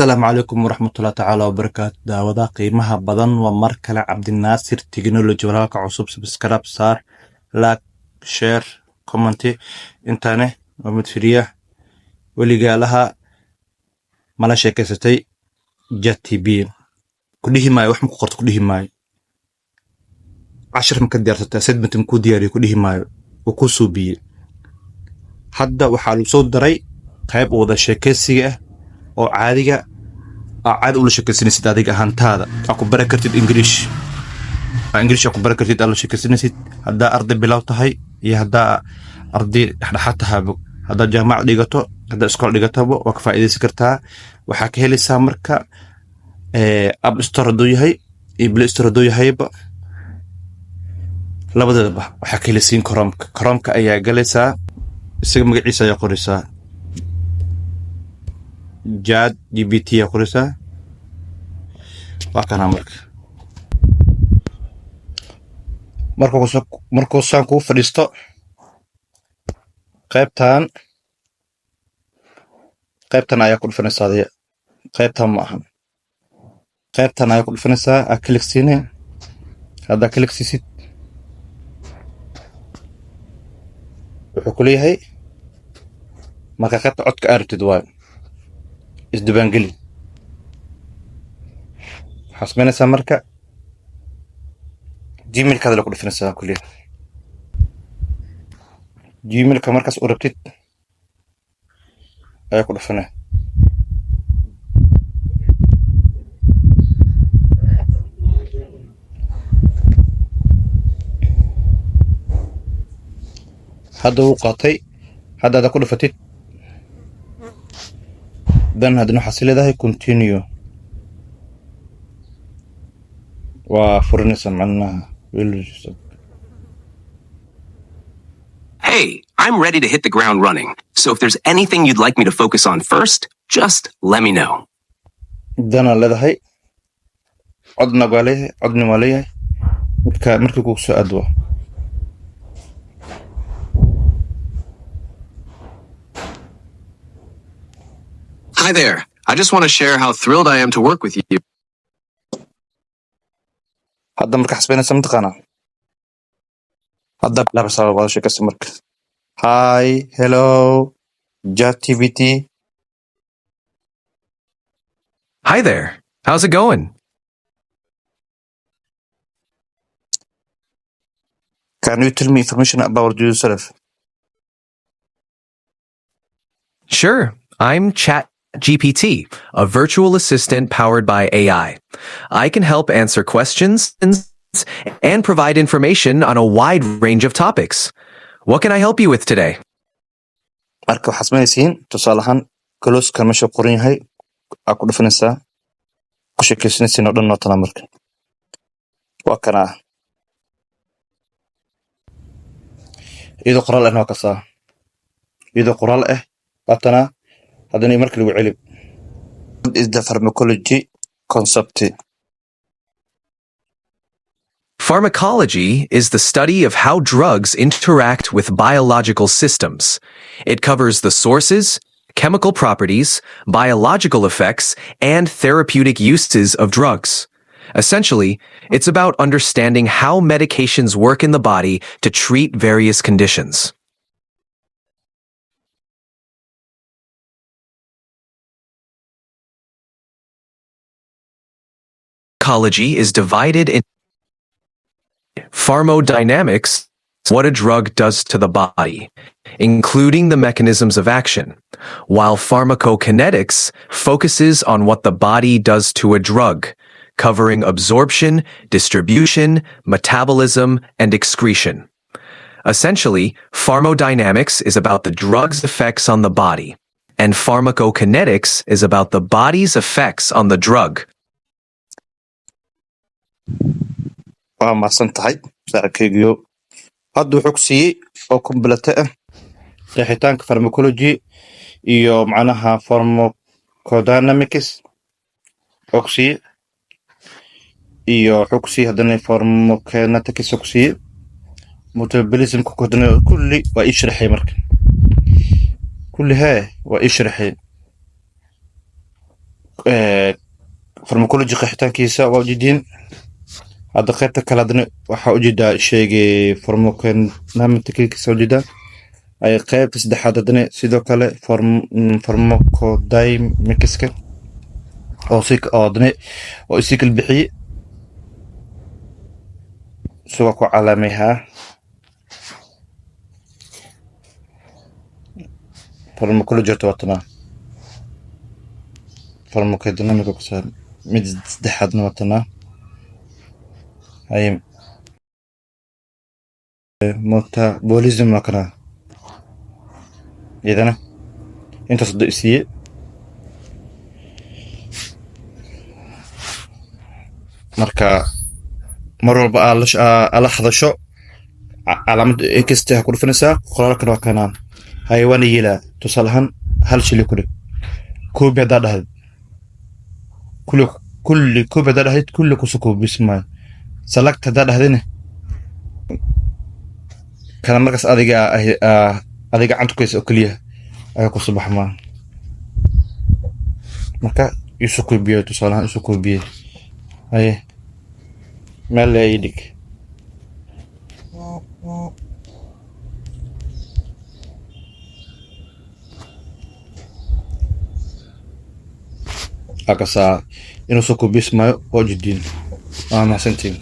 السلام عليكم ورحمة الله تعالى وبركاته. دعوة قيمها بدن ومركلة عبد الناصر تكنولوجي وراك عصوب سبسكرايب صار لايك شير كومنتي انتاني ومتفرية واللي قالها ملا شيكستي جاتي بين كله ماي وحمك قرط كله ماي 10 مكدير ستة متمكو دياري كله ماي وكوسو بي حدا وحالو صوت دري قيب وضا شيكسية oo caadiga aad ula shaqaysanaysid adiga ahaantaada aku baran kartid English ku baran kartid alla shaqaysanaysid hadda arday bilow tahay iyo hadda arday dhaxdhaxaad tahay hadda jaamacad dhigato hadda iskool dhigato waa ka faa'iideysan kartaa waxa ka helaysaa marka App Store doo yahay iyo Play Store doo yahayba labadaba waxa ka helaysiin Chrome-ka ayaa galaysaa isaga magaciisa ayaa qoraysaa جاد جي بي تي قرصة وكان مركو سانكو فريستو قيبتان ياكل فنسا دي قيبتان معهم قيبتان ياكل فنسا اكليك سيني هذا كليك سيسيت وحكولي هاي marka qaybta codka aragtid waa isdibaangeli xasbanaysa marka gmail-ka la ku dhifanaysaa kulliye gmail-ka markaas u rabtid ayaa ku dhifanay hadda uu qaatay hadda ku dhifatid dan hadna xasileedahay continue wa furnisa macnaha Hey, I'm ready to hit the ground running. So if there's anything you'd like me to focus on first, just let me know. dana leedahay codna waleeyahay markii ku soo adwa Hi there. I just want to share how thrilled I am to work with you. hadda marka xasbanaysa mantaqana hadda la basaba wada sheekaysi marka hi hello ChatGPT Hi there. How's it going? can you tell me information about yourself Sure. I'm ChatGPT, a virtual assistant powered by AI. I can help answer questions and provide information on a wide range of topics. What can I help you with today? marka xasbanaysiin tusaalahan close kan meesha qoran yahay aku dhifanaysaa ku sheekaysanaysiin oo dhan nootana marka waa kana iyadoo qoraal ah ka saa iyadoo qoraal ah batana hadana markii lagu celib is the pharmacology concept Pharmacology is the study of how drugs interact with biological systems. It covers the sources, chemical properties, biological effects, and therapeutic uses of drugs. Essentially, it's about understanding how medications work in the body to treat various conditions. Pharmacology is divided in pharmacodynamics, what a drug does to the body, including the mechanisms of action, while pharmacokinetics focuses on what the body does to a drug, covering absorption, distribution, metabolism, and excretion. Essentially, pharmacodynamics is about the drug's effects on the body, and pharmacokinetics is about the body's effects on the drug. waa maasan tahay saaxiibkaygiyo hadda wuxuu ku siiyey oo kombalate ah qeexitaanka pharmacology iyo macnaha pharmacodynamics oo ku siiyey iyo wuxuu ku siiyey haddana pharmacokinetics oo ku siiyey metabolism ku kodana kulli waa ii sharaxay marka kulli waa ii sharaxay farmacology qeexitaankiisa waa ujeediin. Hadda qaybta kale haddana waxaa ujeedaa sheegay pharmacokinetics ujeedaa. Ay qaybta saddexaad haddana sidoo kale pharmacodynamicska oo haddana oo isii kala bixiyey isagoo ku calaamayhaa pharmacology horta watanaa pharmacodynamic kusaar mid saddexaadna watanaa hay metabolism waa kanaa iyadana intaas hadda isiiye marka mar walba ala hadasho calaamada ekasta ha ku dhufanaysaa qoraalkan waa kanaan hayawaana yeelaa tusaale ahaan hal shili ku dhig koobi haddaa dhahayd kulli koobi haddaa dhahayd kulli kuso koobis maayo salagta haddaa dhahdayna kana markaas adiga gacanta kuysa oo keliya ayaa kuso baxmaa marka isu koobiye tusaale ahaan isu koobiye haye meel ay dhig akasaa inuu soo koobis maayo waa ujeediin mahadsantiin.